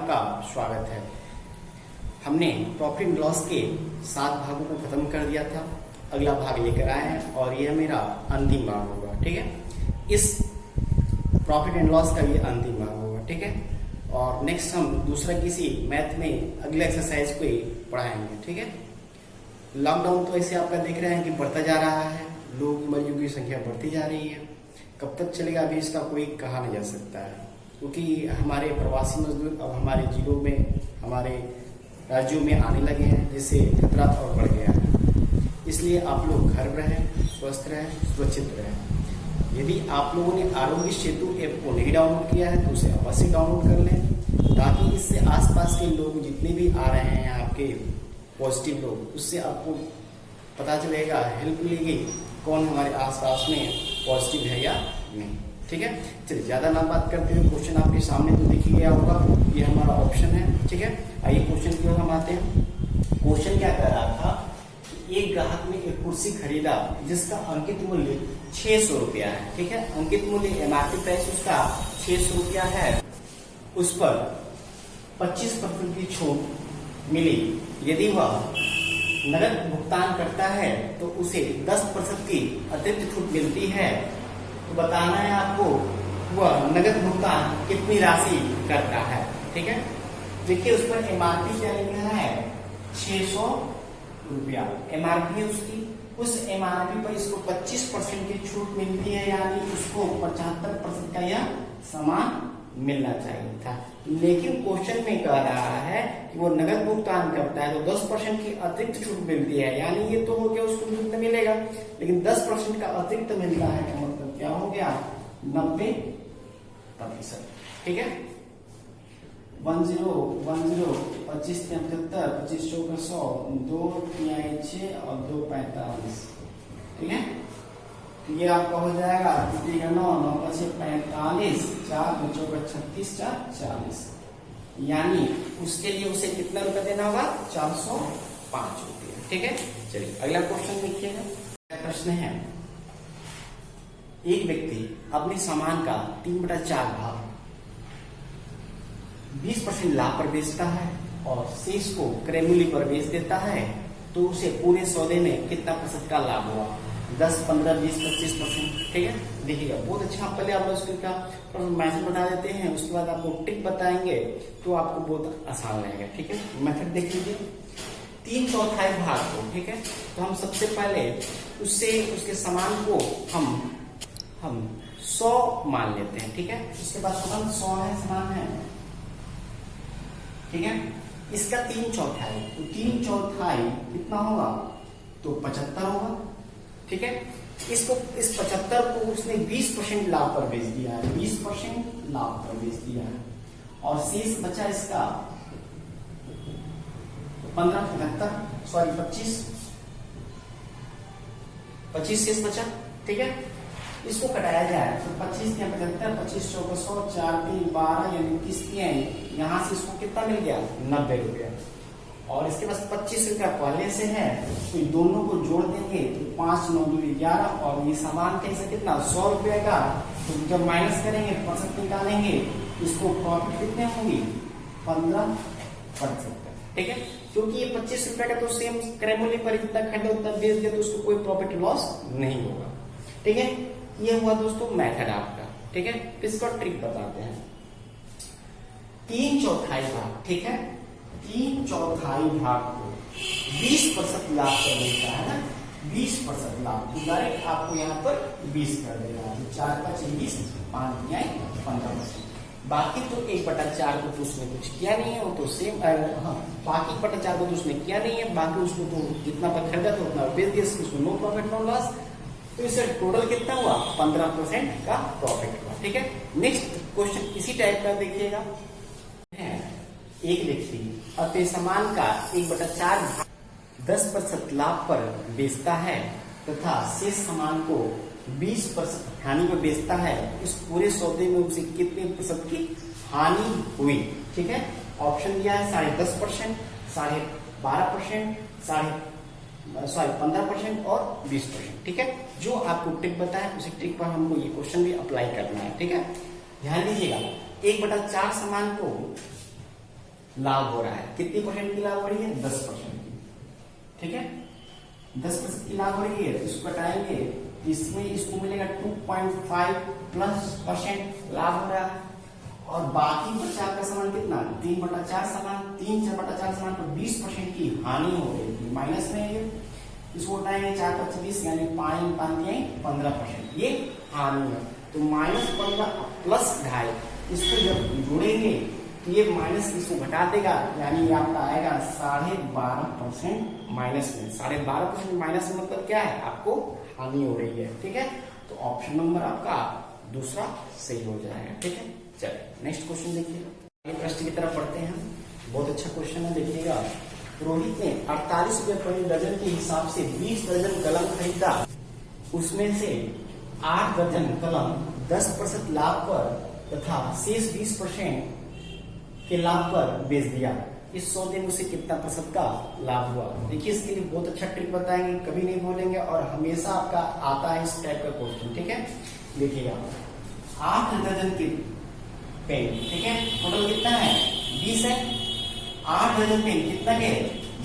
आपका स्वागत है। हमने प्रॉफिट एंड लॉस के 7 भागों को खत्म कर दिया था, अगला भाग लेकर आए हैं और यह मेरा अंतिम भाग होगा। ठीक है, इस प्रॉफिट एंड लॉस का ये अंतिम भाग होगा। ठीक है, और नेक्स्ट हम दूसरा किसी मैथ में अगले एक्सरसाइज को ही पढ़ाएंगे। ठीक है, लॉकडाउन तो ऐसे आपका देख रहे हैं कि बढ़ता जा रहा है, लोग मरीजों की संख्या बढ़ती जा रही है। कब तक चलेगा अभी इसका कोई कहा नहीं जा सकता है, क्योंकि हमारे प्रवासी मजदूर अब हमारे जिलों में, हमारे राज्यों में आने लगे हैं, जिससे खतरा और बढ़ गया है। इसलिए आप लोग घर रहें, स्वस्थ रहें, सुरक्षित रहें। यदि आप लोगों ने आरोग्य सेतु ऐप को नहीं डाउनलोड किया है तो उसे अवश्य डाउनलोड कर लें, ताकि इससे आसपास के लोग जितने भी आ रहे हैं आपके पॉजिटिव लोग, उससे आपको पता चलेगा, हेल्प मिलेगी कौन हमारे आसपास में पॉजिटिव है या नहीं। ठीक है, चलिए ज्यादा ना बात करते हुए क्वेश्चन आपके सामने तो दिख ही गया होगा, ये हमारा ऑप्शन है। ठीक है, आइए क्वेश्चन की ओर हम आते हैं। क्वेश्चन क्या कह रहा था, एक ग्राहक ने एक कुर्सी खरीदा जिसका अंकित मूल्य 600 रुपया है। ठीक है, अंकित मूल्य एमआरपी प्राइस उसका 600 रुपया है, उस पर 25% की छूट मिली। यदि वह नगद भुगतान करता है तो उसे 10% की अतिरिक्त छूट मिलती है। तो बताना है आपको वह नगद भुगतान कितनी राशि करता है। ठीक है, देखिए उस पर एमआरपी क्या लिखा है, 600 रुपया एमआरपी है उसकी। उस एमआरपी पर इसको 25% की छूट मिलती है, यानी उसको 75% का यह सामान मिलना चाहिए था। लेकिन क्वेश्चन में कह रहा है कि वो नगद भुगतान करता है तो 10% की अतिरिक्त छूट मिलती है, यानी ये तो हो गया उसको कितना मिलेगा, लेकिन 10% का अतिरिक्त मिलता है का मतलब क्या हो गया, 90%। ठीक है, 10 10 25 75 25 चौका 100 2 3 6 और 2 45। ठीक है, ये आपका हो जाएगा 9 9 5 45 4 बच्चों का 36 4 40, यानी उसके लिए उसे कितना रुपया देना होगा, 405 रुपये। ठीक है, चलिए अगला क्वेश्चन देखिएगा। प्रश्न है, एक व्यक्ति अपने सामान का 3/4 भाग 20% लाभ पर बेचता है और शेष को क्रय मूल्य पर बेच देता है, तो उसे पूरे सौदे में कितना प्रतिशत का लाभ हुआ, 10 15 20 25%। ठीक है, देखिएगा बहुत अच्छा। पहले आप उसका मैथड बता देते हैं, उसके बाद आपको टिक बताएंगे तो आपको बहुत आसान रहेगा। ठीक है, मैथड देख लीजिए। 3/4 भाग को, ठीक है, तो हम सबसे पहले उससे उसके सामान को हम 100 मान लेते हैं। ठीक है, उसके बाद सामान 100 है, सामान है। ठीक है, इसका 3/4 तो 3/4 कितना होगा, तो 75 होगा। ठीक है, इसको इस 75 को उसने 20% लाभ पर बेच दिया है, 20% लाभ पर बेच दिया है, और शेष बचा इसका 25 शेष बचा। ठीक है, इसको कटाया जाए तो 25 या 75 25 चौका 100 4 3 12 यानी 30, यहाँ से इसको कितना मिल गया, 90 रुपया। और इसके पास 25 रुपया पहले से है, तो दोनों को जोड़ देंगे तो 5 9 2 11, और ये सामान कैसे कितना 100 रुपये का, तो जब माइनस करेंगे % निकालेंगे, इसको प्रॉफिट कितने होंगी, 15%। ठीक है, क्योंकि ये 25 रुपये का तो सेम क्रय मूल्य पर जितना खरीदा उतना बेच दिया, तो उसको कोई प्रॉफिट लॉस नहीं होगा। ठीक है, ये हुआ दोस्तों मेथड आपका। ठीक है, इसको ट्रिक बताते हैं। 3/4 भाग, ठीक है, 3/4 भाग को 20% लाभ कर देता है ना, 20% लाभ, तो डायरेक्ट आपको यहाँ पर 20 कर देगा, 4 5 20 5 15%। बाकी तो 1/4 को तो उसने कुछ किया नहीं है, वो तो सेम, बाकी 1/4 को तो उसने किया नहीं है, बाकी उसको तो जितना पर खरीदा था उतना बेच दिया, उसको नो प्रॉफिट नो लॉस, तो इससे टोटल कितना हुआ, 15% का प्रॉफिट हुआ। ठीक है, नेक्स्ट क्वेश्चन इसी टाइप का देखिएगा। एक व्यक्ति अपने सामान का 1/4 भाग 10% लाभ पर बेचता है तथा शेष सामान को 20% हानि पर बेचता है, इस पूरे सौदे में उसे कितने प्रतिशत की हानि हुई। ठीक है, ऑप्शन दिया है 10.5%, 12%, 15% और 20%। ठीक है, जो आपको ट्रिक बताया उसी ट्रिक पर हमको ये क्वेश्चन भी अप्लाई करना है। ठीक है, ध्यान दीजिएगा, 1/4 सामान को लाभ हो रहा है। कितनी परसेंट की लाभ हो रही है? 10% की। ठीक है, 10% की लाभ हो रही है, इसको घटाएंगे, इसमें इसको मिलेगा 2.5+ लाभ हो रहा है। और बाकी बचा आपका सामान कितना? 3/4 सामान, 3/4 सामान पर 20% की हानि हो रही है, माइनस में है। इसको उठाएंगे 4×20 यानी 5×5 ये हानि है। तो -15 प्लस 2.5 इसको जब जोड़ेंगे तो ये माइनस इसको घटा देगा, यानी आपका आएगा 12.5% माइनस में। 12.5% माइनस में मतलब क्या है? आपको हानि हो रही है। ठीक है, तो ऑप्शन नंबर आपका दूसरा सही हो जाएगा। ठीक है, चलिए नेक्स्ट क्वेश्चन देखिएगा। ये प्रश्न की तरफ पढ़ते हैं। बहुत अच्छा क्वेश्चन है, देखिएगा। रोहित ने 48 रुपए प्रति दर्जन के हिसाब से 20 दर्जन कलम खरीदा, उसमें से 8 दर्जन कलम 10% लाभ पर तथा शेष 20% के लाभ पर बेच दिया। इस सौदे में उसे कितना प्रतिशत का लाभ हुआ? देखिए, इसके लिए बहुत अच्छा ट्रिक बताएंगे, कभी नहीं बोलेंगे और हमेशा आपका आता है इस टाइप का क्वेश्चन। ठीक है, देखिएगा 8 दर्जन के पेन, ठीक है, टोटल कितना है? 20 है। 8 दर्जन पेन कितना के?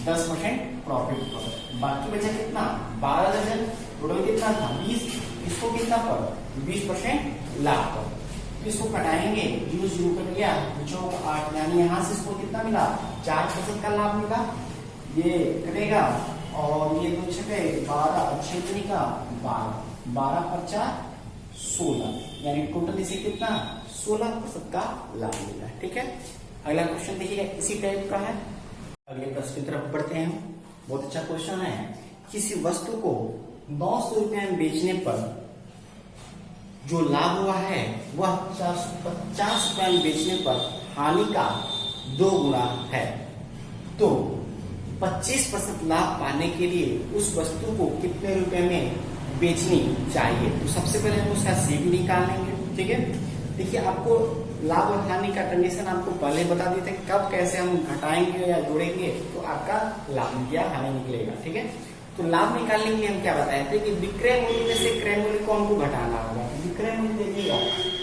10% प्रॉफिट पर। बाकी बचा कितना? 12 दर्जन, टोटल कितना था? 20। इसको कितना पर? 20% लाभ पर। इसको घटाएंगे, 0 कट गया, बचोगा 8, यानी यहाँ से इसको कितना मिला? 4% का लाभ मिला। ये कटेगा और ये 2 छके 12, 6 का 12, 12 पर 4 16, यानी टोटल इसे कितना? 16% का लाभ मिला। ठीक है, अगला क्वेश्चन देखिएगा, इसी टाइप का है। अगले प्रश्न की तरफ बढ़ते हैं। बहुत अच्छा क्वेश्चन है। किसी वस्तु को 900 रुपये में बेचने पर जो लाभ हुआ है वह 450 रुपये में बेचने पर हानि का 2 गुना है। तो 25% लाभ पाने के लिए उस वस्तु को कितने रुपए में बेचनी चाहिए? तो सबसे पहले हम उसका सीबी निकाल लेंगे। ठीक है, देखिए, आपको लाभ और हानि का कंडीशन आपको पहले बता दिए थे, कब कैसे हम घटाएंगे या जोड़ेंगे तो आपका लाभ या हानि निकलेगा। ठीक है, तो लाभ निकालने के लिए हम क्या बताए थे कि विक्रय मूल्य में से क्रय मूल्य को हमको घटाना होगा। विक्रय मूल्य देखिएगा,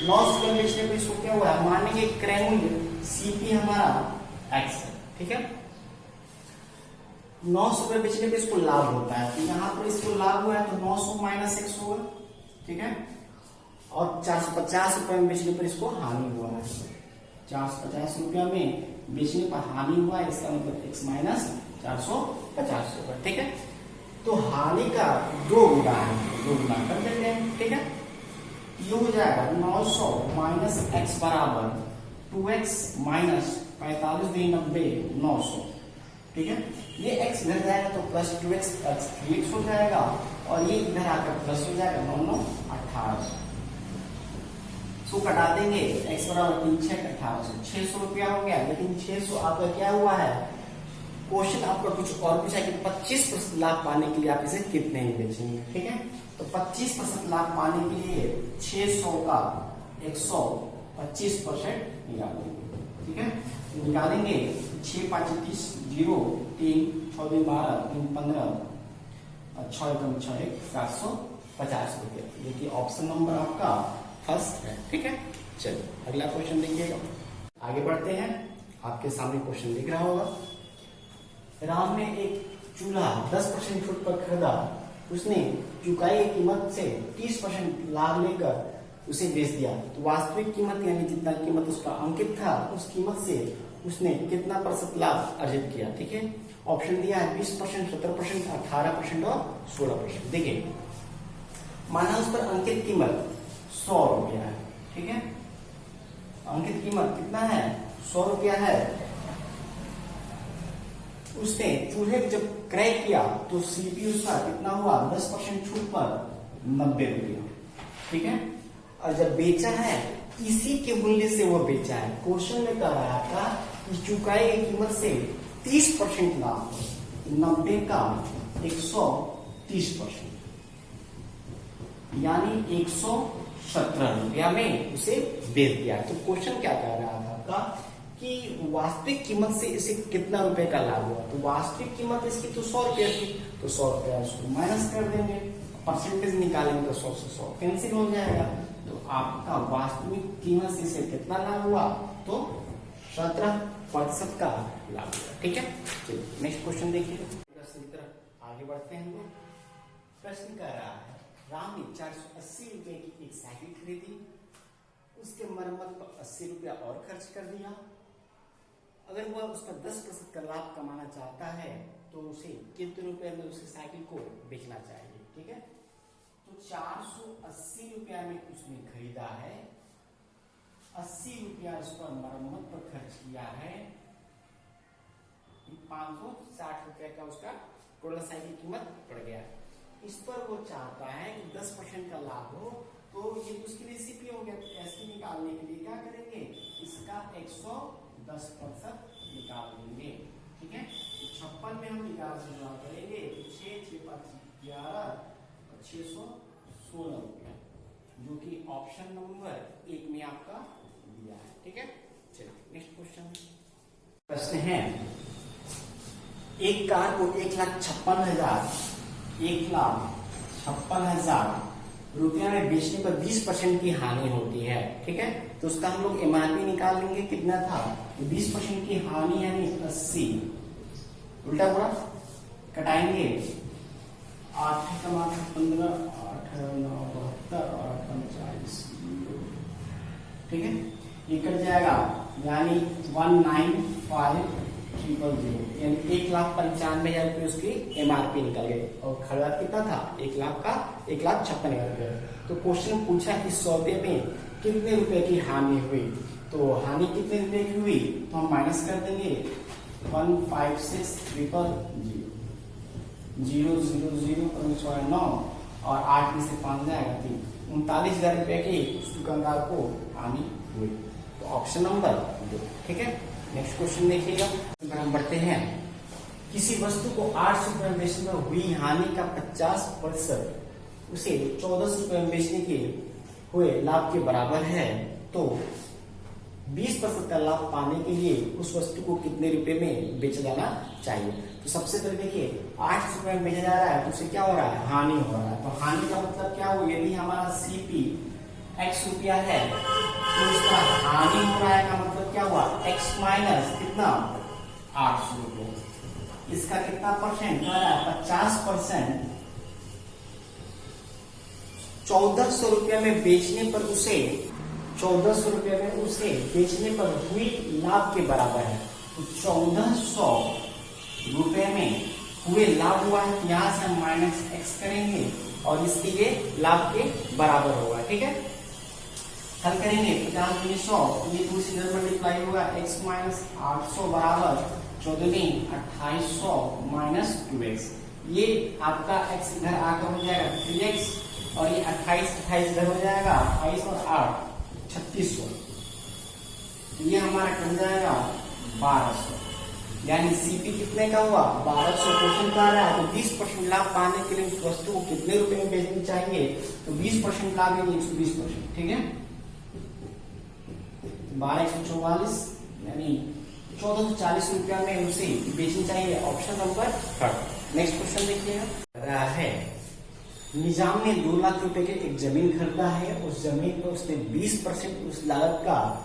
900 रुपये बेचने पर इसको क्या हुआ? मानेंगे क्रय मूल्य सीपी हमारा एक्स है। ठीक है, 900 रुपये बेचने पे इसको लाभ होता है, तो यहाँ पर इसको लाभ हुआ है तो 900 माइनस 100 होगा। ठीक है, और 450 रुपये में बेचने पर इसको हानि हुआ है। 450 रुपया में बेचने पर हानि हुआ है, इसका मतलब x माइनस 450 होगा। ठीक है, तो हानि का 2 गुना है, 2 गुना कर देते हैं। ठीक है, ये हो जाएगा 900 माइनस x बराबर 2x माइनस 45 × 90 900। ठीक है, ये x इधर जाएगा तो प्लस 2x 3x हो जाएगा और ये इधर आकर प्लस हो जाएगा 9 9 18। इसको कटा देंगे, x बराबर 3 6 1800, 600 रुपया हो गया। लेकिन 600 आपका क्या हुआ है? क्वेश्चन आपका कुछ और पूछा कि 25% लाभ पाने के लिए आप इसे कितने में बेचेंगे। ठीक है, तो 25% लाभ पाने के लिए 600 का 125% निकालेंगे। ठीक है, निकालेंगे 6 5 30 0 3 6 2 12 3 15 6 कम 6 750 रुपये। देखिए, ऑप्शन नंबर आपका फर्स्ट है। ठीक है, चलिए अगला क्वेश्चन देखिएगा। आगे बढ़ते हैं, आपके सामने क्वेश्चन दिख रहा होगा। राम ने एक चूल्हा 10% छूट पर खरीदा, उसने चुकाई की कीमत से 30% लाभ लेकर उसे बेच दिया। तो वास्तविक कीमत यानी जितना कीमत उसका अंकित था उस कीमत से उसने कितना प्रतिशत लाभ अर्जित किया? ठीक है, ऑप्शन दिया है 20%, 17%, 18% और 16%। देखिए, माना उस पर अंकित कीमत 100 रुपया है। ठीक है, अंकित कीमत कितना है? 100 रुपया है। उसने चूल्हे जब क्रय किया तो सीपी उसका कितना हुआ? 10% छूट पर 90 रुपया। ठीक है, और जब बेचा है इसी के मूल्य से वो बेचा है। क्वेश्चन में कह रहा था कि चुकाई की कीमत से 30% लाभ, 90 का 130%, यानी 117 रुपया में उसे बेच दिया। तो क्वेश्चन क्या कह रहा था आपका कि वास्तविक कीमत से इसे कितना रुपए का लाभ हुआ? तो वास्तविक कीमत इसकी तो 100 रुपया थी, तो 100 रुपया उसको माइनस कर देंगे, परसेंटेज निकालेंगे तो 100 से 100 कैंसिल हो जाएगा। तो आपका वास्तविक कीमत से इसे कितना लाभ हुआ? तो 17 प्रतिशत का लाभ होगा। ठीक है, चलिए नेक्स्ट क्वेश्चन देखिए। प्रश्न की तरफ आगे बढ़ते हैं हम लोग। प्रश्न कह रहा है राम ने 480 रुपए की एक साइकिल खरीदी, उसके मरम्मत पर 80 रुपया और खर्च कर दिया। अगर वह उसका 10% का लाभ कमाना चाहता है तो उसे कितने रुपए में उसकी साइकिल को बेचना चाहिए। ठीक है, तो 480 रुपया में उसने खरीदा है, 80 रुपया उस पर मरम्मत पर खर्च किया है, 560 रुपया का उसका टोटल साइकिल कीमत पड़ गया। इस पर वो चाहता है कि 10% का लाभ हो, तो ये उसकी रेसिपी हो गया। कैसे निकालने के लिए क्या करेंगे, इसका 110% निकाल लेंगे। ठीक है, 56 में हम निकाल से गुणा करेंगे, 6 6 5 11 616 रुपया, जो कि ऑप्शन नंबर 1 में आपका दिया है। ठीक है, चलिए नेक्स्ट क्वेश्चन। प्रश्न है एक कार को 1,56,000 रुपया में बेचने पर 20% की हानि होती है। ठीक है, तो उसका हम लोग एमआरपी निकाल लेंगे, कितना था 20% की हानि यानी 80, उल्टा पूरा कटाएंगे, 8 कमा 15 8 9 72 8 39। ठीक है, ये कट जाएगा यानी 195,000 यानी 1,95,000 रुपये उसकी एमआरपी निकल गए। और खरीदार कितना था 1,56,000। तो क्वेश्चन पूछा इस सौदे में कितने रुपए की हानि हुई, तो हानि कितने रुपए की हुई, तो हम माइनस कर देंगे 156,000 और 8 में से 5 जाएगा 3, 39,000 रुपए की दुकानदार को हानि हुई। तो ऑप्शन नंबर 2। ठीक है, नेक्स्ट क्वेश्चन देखिएगा। हम बढ़ते हैं। किसी वस्तु को 800 रुपए में बेचने में हुई हानि का 50% उसे 1400 रुपए में बेचने के हुए लाभ के बराबर है, तो 20% का लाभ पाने के लिए उस वस्तु को कितने रुपए में बेचा जाना चाहिए। तो सबसे पहले देखिए 800 रुपए में बेचा जा रहा है, तो उसे क्या हो रहा है, हानि हो रहा है। तो हानि का मतलब क्या हुआ, यदि हमारा सीपी x रुपया है तो उसका हानि हो रहा है का मतलब क्या हुआ, x माइनस कितना 800 रुपये। इसका कितना परसेंट हो रहा है, 50%। 1400 रुपया में बेचने पर उसे 1400 रुपये में उसे बेचने पर हुई लाभ के बराबर है। तो 1400 रुपये में हुए लाभ हुआ है, यहां से हम माइनस एक्स करेंगे और इसके लिए लाभ के बराबर होगा। ठीक है, हल करेंगे 50 × 100, ये दूसरी इधर मल्टीप्लाई होगा, x माइनस 800 बराबर 14 2800 माइनस 2x। ये आपका x इधर आकर हो जाएगा 3x और ये 28 इधर हो जाएगा 28 और 8 3600। ये हमारा कट जाएगा 1200, यानी सीपी कितने का हुआ 1200 क्वेश्चन का आ रहा है। तो 20% लाभ पाने के लिए उस वस्तु को कितने रुपए में बेचनी चाहिए, तो 20% लाभ यानी 120%। ठीक है, 1244 यानी 1440 रुपया में उसे बेचनी चाहिए, ऑप्शन नंबर 3। नेक्स्ट क्वेश्चन देखिएगा। रहा है निजाम ने 2 लाख रुपए के एक जमीन खरीदा है, उस जमीन पर उसने 20% उस लागत का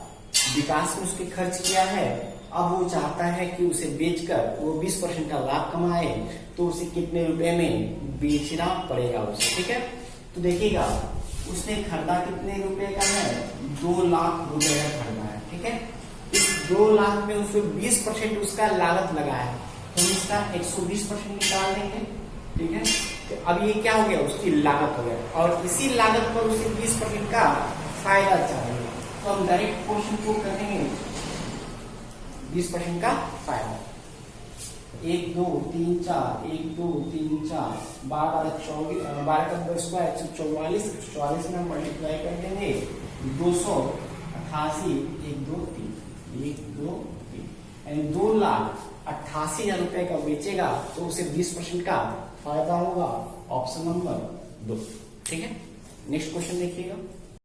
विकास में उसके खर्च किया है। अब वो चाहता है कि उसे बेचकर वो 20% का लाभ कमाए, तो उसे कितने रुपए में बेचना पड़ेगा उसे। ठीक है, तो देखिएगा उसने खरीदा कितने रुपए का है, 2 लाख रुपए का खरीदा है। ठीक है, इस 2 लाख में उसको 20% उसका लागत लगा है, तो इसका 120% निकाल देंगे। ठीक है, तो अब ये क्या हो गया, उसकी लागत हो गया, और इसी लागत पर उसे 20% का फायदा चाहिए। तो हम डायरेक्ट क्वेश्चन को करेंगे 20% का फायदा। 1 2 3 4 1 2 3 4 12 12 का स्क्वायर 144 में मल्टीप्लाई कर देंगे 288 1 2 3 1 2 3 यानी 2,88,000 रुपए का बेचेगा, तो उसे 20% का फायदा होगा, ऑप्शन नंबर 2। ठीक है, नेक्स्ट क्वेश्चन देखिएगा।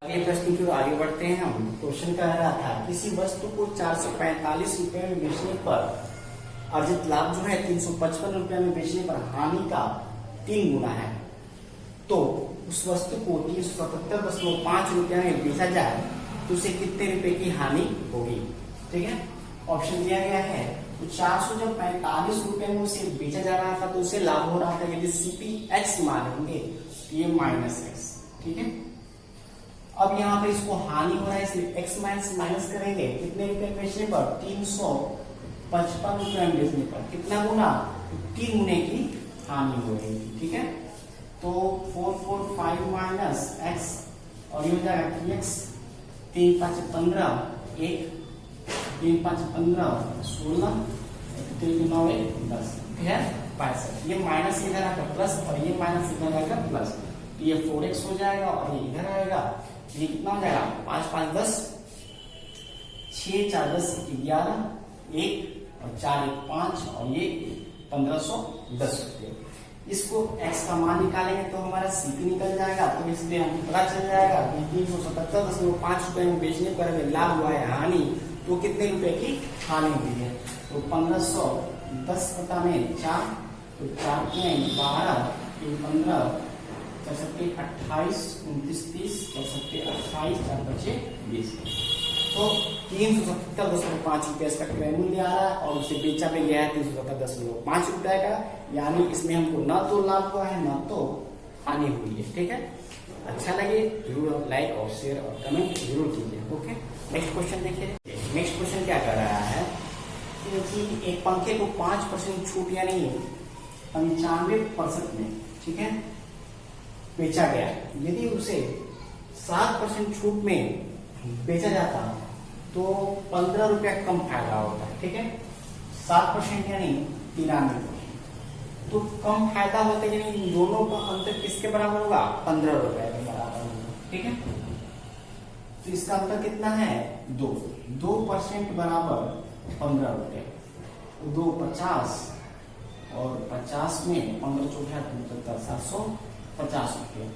अगले प्रश्न की ओर आगे बढ़ते हैं हम। क्वेश्चन कह रहा था किसी वस्तु को 445 रुपए में बेचने पर अर्जित लाभ जो है 355 रुपया में बेचने पर हानि का 3 गुना है, तो उस वस्तु को 377.5 रुपया में बेचा जाए तो उसे कितने रुपए की हानि होगी। ठीक है, ऑप्शन दिया गया है। तो 400 जब 45 रुपए में उसे बेचा जा रहा था तो उसे लाभ हो रहा था। यदि सीपी एक्स मानेंगे तो ये माइनस एक्स, ठीक है। अब यहाँ पे इसको हानि हो रहा है इसलिए एक्स माइनस करेंगे। कितने रुपए बेचने पर? 355 रुपए में बेचने पर। कितना गुना? 3 गुने की हानि हो रही थी, ठीक है। तो 445 माइनस एक्स और ये हो जाएगा 3x, 3 5 15, 1 3 5 15 16, 3 9 1 10, है 62। ये माइनस इधर आएगा प्लस और ये माइनस इधर आएगा प्लस। तो ये 4x हो जाएगा और ये इधर आएगा। ये कितना हो जाएगा? 5 5 10, 6 4 10 11, 1 और 4 1 5 और ये 1510 रुपये। इसको x का मान निकालेंगे तो हमारा सीपी निकल जाएगा। तो इसलिए हमको पता चल जाएगा कि 377.5 रुपए में बेचने पर अगर लाभ हुआ है हानि तो कितने रुपए की हानि हुई है। तो 1510 बटा में 4, तो 4 के 12, 15 4 7 28 29 30 4 7 28 4 बचे 20। तो 377.5 रुपए इसका क्रय मूल्य आ रहा है और उसे बेचा भी गया है 377.5 रुपए का। यानी इसमें हमको ना तो लाभ हुआ है ना तो हानि हुई है, ठीक है। अच्छा लगे जरूर लाइक और शेयर और कमेंट जरूर कीजिए। ओके, नेक्स्ट क्वेश्चन देखिए। नेक्स्ट क्वेश्चन क्या कर रहा है कि एक पंखे को 5% छूट यानी 95% में, ठीक है, बेचा गया। यदि उसे 7% छूट में बेचा जाता तो 15 रुपया कम फायदा होता है, ठीक है। 7% यानी 93%। तो कम फायदा होता है यानी इन दोनों का अंतर किसके बराबर होगा? 15 रुपए के बराबर होगा, ठीक है। तो इसका अंतर कितना है? 2% बराबर 15 रुपए। 2 50 और 50 में 15 चौथा 750 रुपये।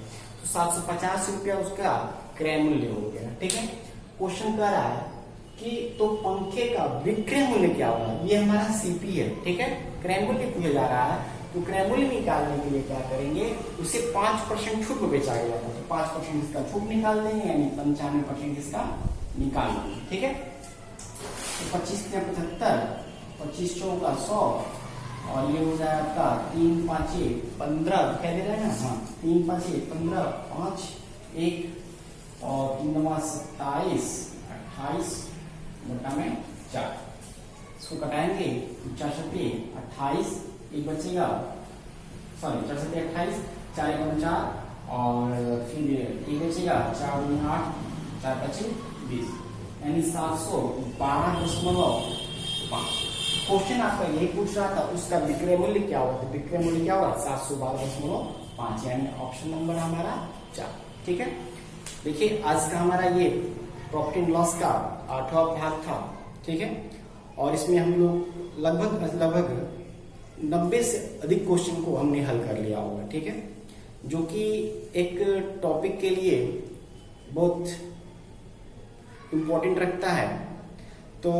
तो 750 रुपया उसका क्रय मूल्य हो गया, ठीक है। क्वेश्चन कह रहा है कि तो पंखे का विक्रय मूल्य क्या होगा? ये हमारा सीपी है, ठीक है। क्रय मूल्य पूछा जा रहा है तो क्रय मूल्य निकालने के लिए क्या करेंगे? उसे 5% छूट में बेचा गया था तो 5% इसका छूट निकाल देंगे यानी 95% इसका निकाल देंगे, ठीक है। तो 25 के 75, 25 चौका 100 और ये हो जाए आपका 3 5 15 दिखाई दे रहा है ना? हाँ, 3 5 15 5 1 और 3 9 27 28 बटा में 4। इसको कटाएंगे 4 7 28, एक बचेगा, सॉरी 4 7 28, 4 1 4 और फिर एक बचेगा 4 2 8 4 5 20 यानी 712.5। क्वेश्चन आपका यही पूछ रहा था उसका विक्रय मूल्य क्या होगा? तो विक्रय मूल्य क्या होगा? 712.5 यानी ऑप्शन नंबर हमारा 4, ठीक है। देखिए आज का हमारा ये प्रॉफिट एंड लॉस का 8वां भाग था, ठीक है। और इसमें हम लोग लगभग 90 से अधिक क्वेश्चन को हमने हल कर लिया होगा, ठीक है, जो कि एक टॉपिक के लिए बहुत इम्पोर्टेंट रखता है। तो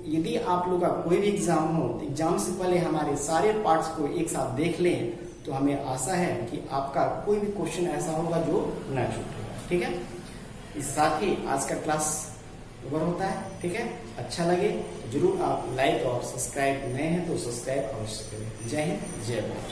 यदि आप लोग का कोई भी एग्जाम हो तो एग्जाम से पहले हमारे सारे पार्ट्स को एक साथ देख लें तो हमें आशा है कि आपका कोई भी क्वेश्चन ऐसा होगा जो न छूटेगा, ठीक है। इस साथ ही आज का क्लास ओवर होता है, ठीक है। अच्छा लगे जरूर आप लाइक और सब्सक्राइब, नए हैं तो सब्सक्राइब अवश्य करें। जय हिंद, जय भारत।